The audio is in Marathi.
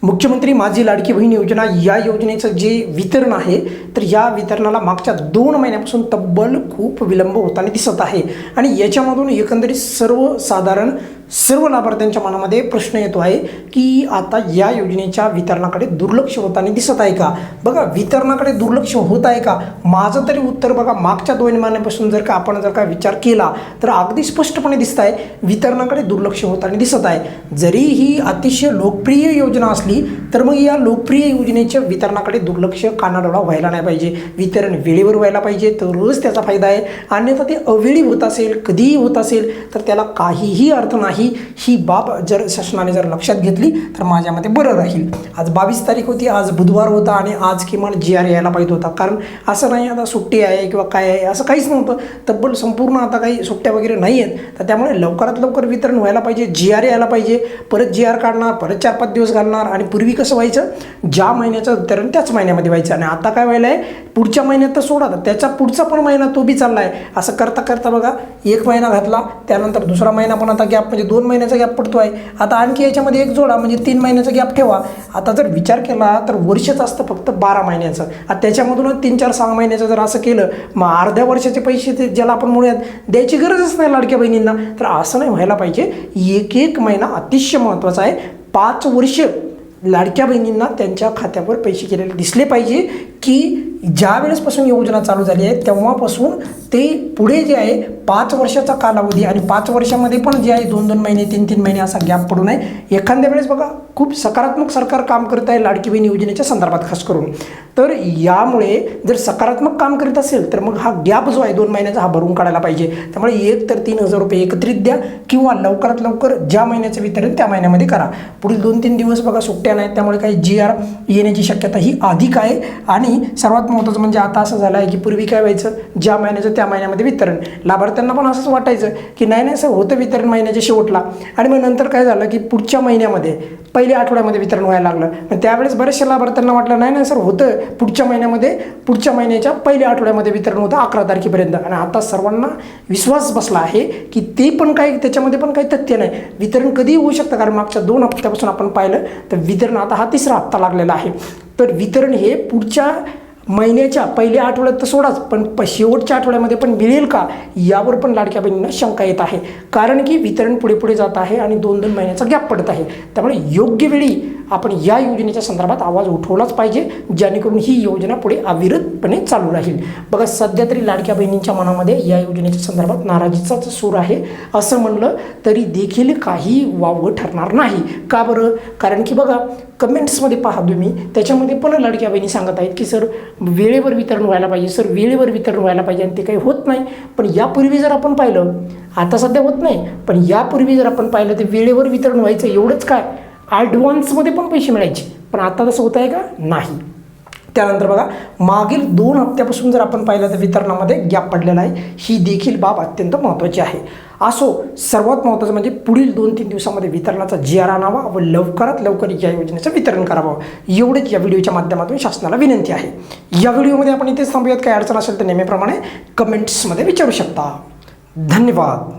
मुख्यमंत्री माझी लाडकी बहीण योजना या योजनेचं जे वितरण आहे तर या वितरणाला मागच्या 2 महिन्यापासून तब्बल खूप विलंब होताना दिसत आहे आणि याच्यामधून एकंदरीत सर्वसाधारण सर्व लाभार्थ्यांच्या मनामध्ये प्रश्न येतो आहे की आता या योजनेच्या वितरणाकडे दुर्लक्ष होताना दिसत आहे का। बघा, वितरणाकडे दुर्लक्ष होत आहे का, माझं तरी उत्तर बघा मागच्या 2 महिन्यापासून जर का विचार केला तर अगदी स्पष्टपणे दिसत आहे वितरणाकडे दुर्लक्ष होताना दिसत आहे। जरी ही अतिशय लोकप्रिय योजना असली तर मग या लोकप्रिय योजनेच्या वितरणाकडे दुर्लक्ष कानाडोळा व्हायला नाही पाहिजे। वितरण वेळेवर व्हायला पाहिजे तरच त्याचा फायदा आहे, अन्यथा ते अवेळी होत असेल, कधीही होत असेल तर त्याला काहीही अर्थ नाही। ही बाब जर शासनाने जर लक्षात घेतली तर माझ्या मते बरं राहील। आज 22 तारीख होती, आज बुधवार होता आणि आज किमान GR यायला पाहिजे होता, कारण असं नाही आता सुट्टी आहे किंवा काय आहे असं काहीच नव्हतं। तब्बल संपूर्ण आता काही सुट्ट्या वगैरे नाही आहेत, तर त्यामुळे लवकरात लवकर वितरण व्हायला पाहिजे, GR यायला पाहिजे। परत GR काढणार, परत 4-5 दिवस घालणार आणि पूर्वी कसं व्हायचं, ज्या महिन्याचं वितरण त्याच महिन्यामध्ये व्हायचं आणि आता काय व्हायला आहे पुढच्या महिन्यात तर सोडा तर त्याचा पुढचा पण महिना तो बी चालला आहे। असं करता करता बघा 1 महिना घातला, त्यानंतर दुसरा महिना पण आता गॅप म्हणजे 2 महिन्याचा गॅप पडतो आहे। आता आणखी याच्यामध्ये एक जोडा म्हणजे 3 महिन्याचा गॅप ठेवा। आता जर विचार केला तर वर्षच असतं फक्त 12 महिन्याचं, आता त्याच्यामधून 3-4-6 महिन्याचं जर असं केलं मग अर्ध्या वर्षाचे पैसे ते ज्याला आपण म्हणूयात द्यायची गरजच नाही लाडक्या बहिणींना। तर असं नाही व्हायला पाहिजे, एक महिना अतिशय महत्त्वाचा आहे। 5 वर्ष लाडक्या बहिणींना त्यांच्या खात्यावर पैसे गेलेले दिसले पाहिजे की ज्या वेळेसपासून योजना चालू झाली आहे तेव्हापासून ते पुढे जे आहे 5 वर्षाचा कालावधी आणि 5 वर्षामध्ये पण जे आहे 2-2 महिने 3-3 महिने असा गॅप पडू नये। एखाद्या वेळेस बघा खूप सकारात्मक सरकार काम करत आहे लाडकी बहीण योजनेच्या संदर्भात खास करून, तर यामुळे जर सकारात्मक काम करीत असेल तर मग हा गॅप जो आहे 2 महिन्याचा हा भरून काढायला पाहिजे। त्यामुळे एक तर 3,000 रुपये एकत्रित द्या किंवा लवकरात लवकर ज्या महिन्याचं वितरण त्या महिन्यामध्ये करा। पुढील 2-3 दिवस बघा सुट्ट्या नाहीत, त्यामुळे काही GR येण्याची शक्यता ही अधिक आहे। आणि सर्वात महत्त्वाचं म्हणजे आता असं झालं आहे की पूर्वी काय व्हायचं, ज्या महिन्याचं त्या महिन्यामध्ये वितरण, लाभार्थ्यांना पण असंच वाटायचं की नाही सर होतं वितरण महिन्याच्या शेवटला, आणि मग नंतर काय झालं की पुढच्या महिन्यामध्ये पहिल्या आठवड्यामध्ये वितरण व्हायला लागलं। मग त्यावेळेस बरेचशा लाभार्थ्यांना वाटलं नाही सर होतं पुढच्या महिन्यामध्ये, पुढच्या महिन्याच्या पहिल्या आठवड्यामध्ये वितरण होतं 11 तारखेपर्यंत, आणि आता सर्वांना विश्वास बसला आहे की ते पण काही त्याच्यामध्ये पण काही तथ्य नाही, वितरण कधीही होऊ शकतं। कारण मागच्या 2 हप्त्यापासून आपण पाहिलं तर वितरण आता हा 3रा हप्ता लागलेला आहे, तर वितरण हे पुढच्या महिन्याच्या पहिल्या आठवड्यात तर सोडाच पण शेवटच्या आठवड्यामध्ये पण मिळेल का यावर पण लाडक्या बहिणींना शंका येत आहे, कारण की वितरण पुढे पुढे जात आहे आणि 2-2 महिन्याचा गॅप पडत आहे। त्यामुळे योग्य वेळी आपण या योजनेच्या संदर्भात आवाज उठवलाच पाहिजे, जेणेकरून ही योजना पुढे अविरतपणे चालू राहील। बघा सध्या तरी लाडक्या बहिणींच्या मनामध्ये या योजनेच्या संदर्भात नाराजीचाच सूर आहे, असं म्हणलं तरी देखील काही वावगं ठरणार नाही। का बरं, कारण की बघा कमेंट्समध्ये पहा तुम्ही, त्याच्यामध्ये पण लाडक्या बहिणी सांगत आहेत की सर वेळेवर वितरण व्हायला पाहिजे, सर वेळेवर वितरण व्हायला पाहिजे, आणि ते काही होत नाही। पण यापूर्वी जर आपण पाहिलं, आता सध्या होत नाही पण यापूर्वी जर आपण पाहिलं तर वेळेवर वितरण व्हायचं, एवढंच काय ॲडव्हान्समध्ये पण पैसे मिळायचे, पण आता तसं होत आहे का, नाही। त्यानंतर बघा मागील 2 हप्त्यापासून जर आपण पाहिलं तर वितरणामध्ये गॅप पडलेला आहे, ही देखील बाब अत्यंत महत्त्वाची आहे। असो, सर्वात महत्त्वाचं म्हणजे पुढील 2-3 दिवसामध्ये वितरणाचा GR आणावा व लवकरात लवकर या योजनेचं वितरण करावं, एवढेच या व्हिडिओच्या माध्यमातून शासनाला विनंती आहे। या व्हिडिओमध्ये आपण इथेच थांबूयात, काही अडचण असेल तर नेहमीप्रमाणे कमेंट्समध्ये विचारू शकता। धन्यवाद।